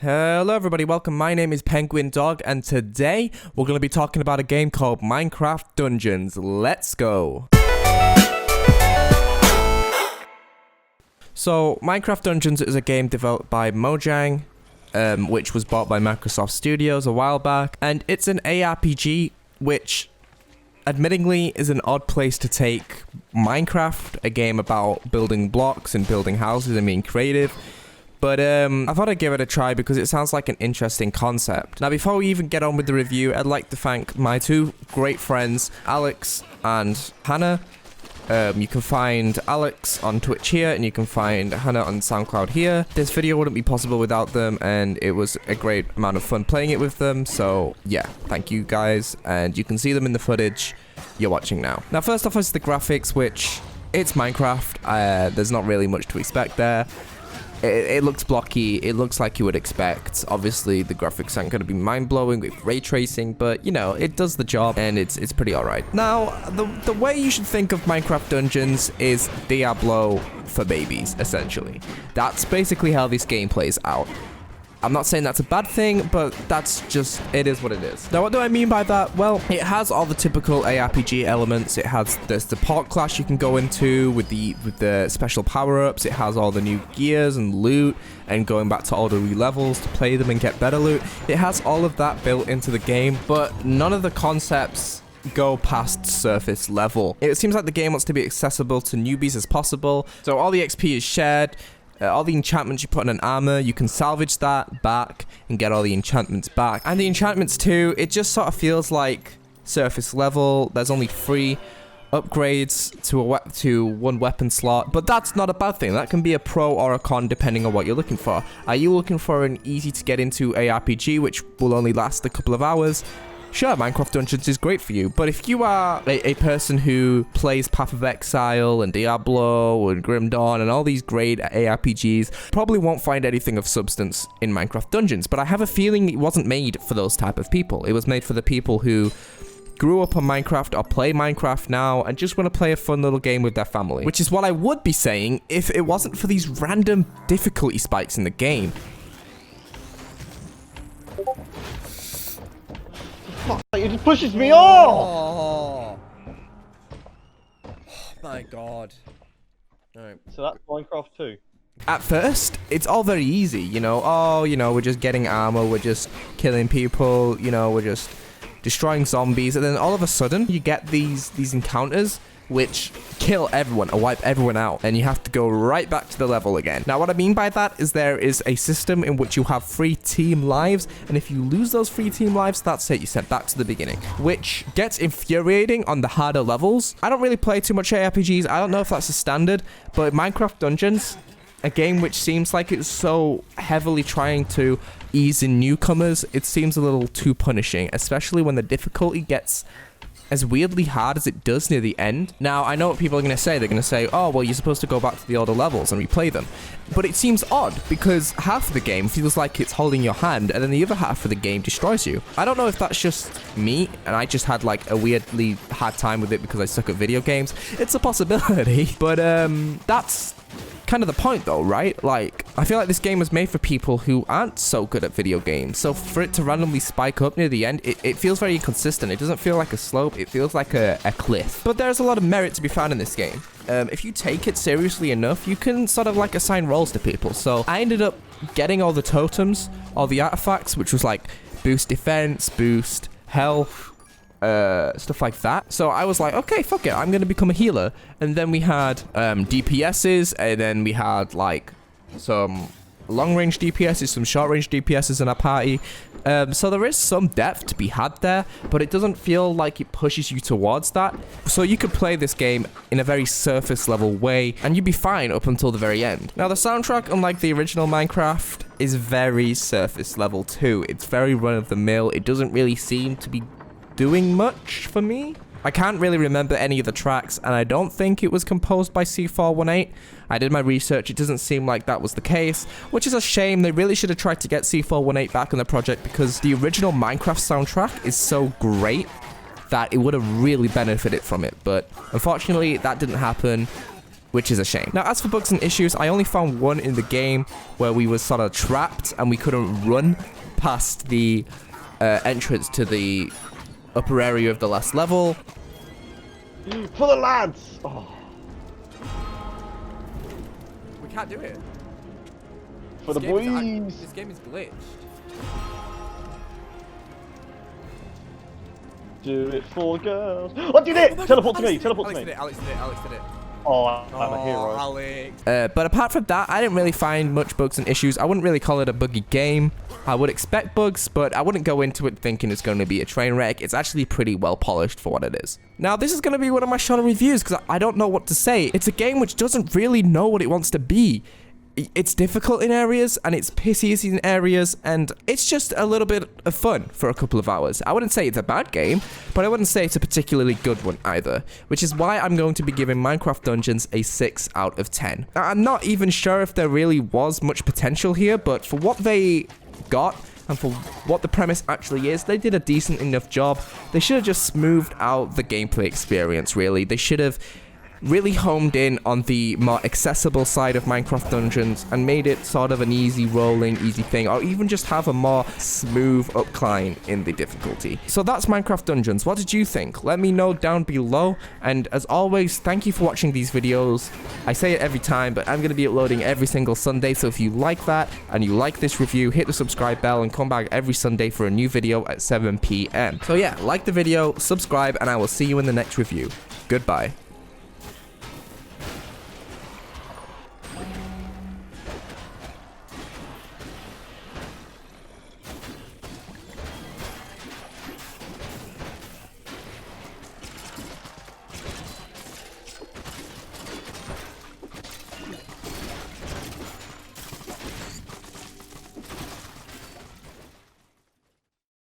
Hello everybody, welcome. My name is PenguinDog, and today we're going to be talking about a game called Minecraft Dungeons. Let's go! So, Minecraft Dungeons is a game developed by Mojang, which was bought by Microsoft Studios a while back, and it's an ARPG, which admittingly is an odd place to take Minecraft, a game about building blocks and building houses and being creative. But I thought I'd give it a try because it sounds like an interesting concept. Now, before we even get on with the review, I'd like to thank my two great friends, Alex and Hannah. You can find Alex on Twitch here, and you can find Hannah on SoundCloud here. This video wouldn't be possible without them, and it was a great amount of fun playing it with them. So, yeah, thank you guys, and you can see them in the footage you're watching now. Now, first off is the graphics, which, it's Minecraft. There's not really much to expect there. It looks blocky, it looks like you would expect. Obviously, the graphics aren't going to be mind-blowing with ray tracing, but, you know, it does the job, and it's pretty alright. Now, the way you should think of Minecraft Dungeons is Diablo for babies, essentially. That's basically how this game plays out. I'm not saying that's a bad thing, but that's just, it is what it is. Now, what do I mean by that? Well, it has all the typical ARPG elements. It has the port class you can go into with the special power-ups. It has all the new gears and loot and going back to all the re-levels to play them and get better loot. It has all of that built into the game, but none of the concepts go past surface level. It seems like the game wants to be accessible to newbies as possible, so all the XP is shared. All the enchantments you put on an armor, you can salvage that back and get all the enchantments back. And the enchantments too, it just sort of feels like surface level. There's only 3 upgrades to one weapon slot, but that's not a bad thing. That can be a pro or a con depending on what you're looking for. Are you looking for an easy to get into ARPG, which will only last a couple of hours? Sure, Minecraft Dungeons is great for you, but if you are a person who plays Path of Exile and Diablo and Grim Dawn and all these great ARPGs, probably won't find anything of substance in Minecraft Dungeons, but I have a feeling it wasn't made for those type of people. It was made for the people who grew up on Minecraft or play Minecraft now and just want to play a fun little game with their family, which is what I would be saying if it wasn't for these random difficulty spikes in the game. It just pushes me off! Oh my god. Alright. So that's Minecraft 2. At first, it's all very easy, you know. Oh, you know, we're just getting armor, we're just killing people, you know, we're just destroying zombies, and then all of a sudden, you get these encounters which kill everyone or wipe everyone out, and you have to go right back to the level again. Now, what I mean by that is there is a system in which you have free team lives, and if you lose those free team lives, that's it, you're sent back to the beginning, which gets infuriating on the harder levels. I don't really play too much ARPGs, I don't know if that's a standard, but Minecraft Dungeons, a game which seems like it's so heavily trying to ease in newcomers, it seems a little too punishing, especially when the difficulty gets as weirdly hard as it does near the end. Now, I know what people are going to say. They're going to say, oh, well, you're supposed to go back to the older levels and replay them. But it seems odd, because half of the game feels like it's holding your hand, and then the other half of the game destroys you. I don't know if that's just me, and I just had, like, a weirdly hard time with it because I suck at video games. It's a possibility, but, that's kind of the point though, right? Like, I feel like this game was made for people who aren't so good at video games, so for it to randomly spike up near the end, it feels very inconsistent. It doesn't feel like a slope, it feels like a cliff. But there's a lot of merit to be found in this game. If you take it seriously enough, you can sort of like assign roles to people. So I ended up getting all the totems, all the artifacts, which was like boost defense, boost health, stuff like that. So I was like, okay, fuck it, I'm gonna become a healer. And then we had DPSs, and then we had like some long-range DPSs, some short-range DPSs in our party. So there is some depth to be had there, but it doesn't feel like it pushes you towards that. So you could play this game in a very surface-level way, and you'd be fine up until the very end. Now, the soundtrack, unlike the original Minecraft, is very surface-level too. It's very run-of-the-mill. It doesn't really seem to be doing much for me. I can't really remember any of the tracks, and I don't think it was composed by C418. I did my research, it doesn't seem like that was the case, which is a shame. They really should have tried to get C418 back on the project, because the original Minecraft soundtrack is so great that it would have really benefited from it, but unfortunately that didn't happen. which is a shame. Now, as for bugs and issues, I only found one in the game where we were sort of trapped and we couldn't run past the entrance to the upper area of the last level. For the lads! Oh. We can't do it. For the boys! This game is glitched. Do it for girls. I did it! Teleport to me! Teleport to me! Alex did it. Oh, I'm a hero. Alex. But apart from that, I didn't really find much bugs and issues. I wouldn't really call it a buggy game. I would expect bugs, but I wouldn't go into it thinking it's going to be a train wreck. It's actually pretty well polished for what it is. Now, this is going to be one of my shorter reviews because I don't know what to say. It's a game which doesn't really know what it wants to be. It's difficult in areas and it's pissy in areas, and it's just a little bit of fun for a couple of hours. I wouldn't say it's a bad game, but I wouldn't say it's a particularly good one either, which is why I'm going to be giving Minecraft Dungeons a 6 out of 10. Now, I'm not even sure if there really was much potential here, but for what they got and for what the premise actually is, they did a decent enough job. They should have just smoothed out the gameplay experience, really. They should have really homed in on the more accessible side of Minecraft Dungeons and made it sort of an easy rolling, easy thing, or even just have a more smooth upcline in the difficulty. So that's Minecraft Dungeons. What did you think? Let me know down below, and as always, thank you for watching these videos. I say it every time, but I'm going to be uploading every single Sunday, so if you like that and you like this review, hit the subscribe bell and come back every Sunday for a new video at 7 PM. So yeah, like the video, subscribe, and I will see you in the next review. Goodbye.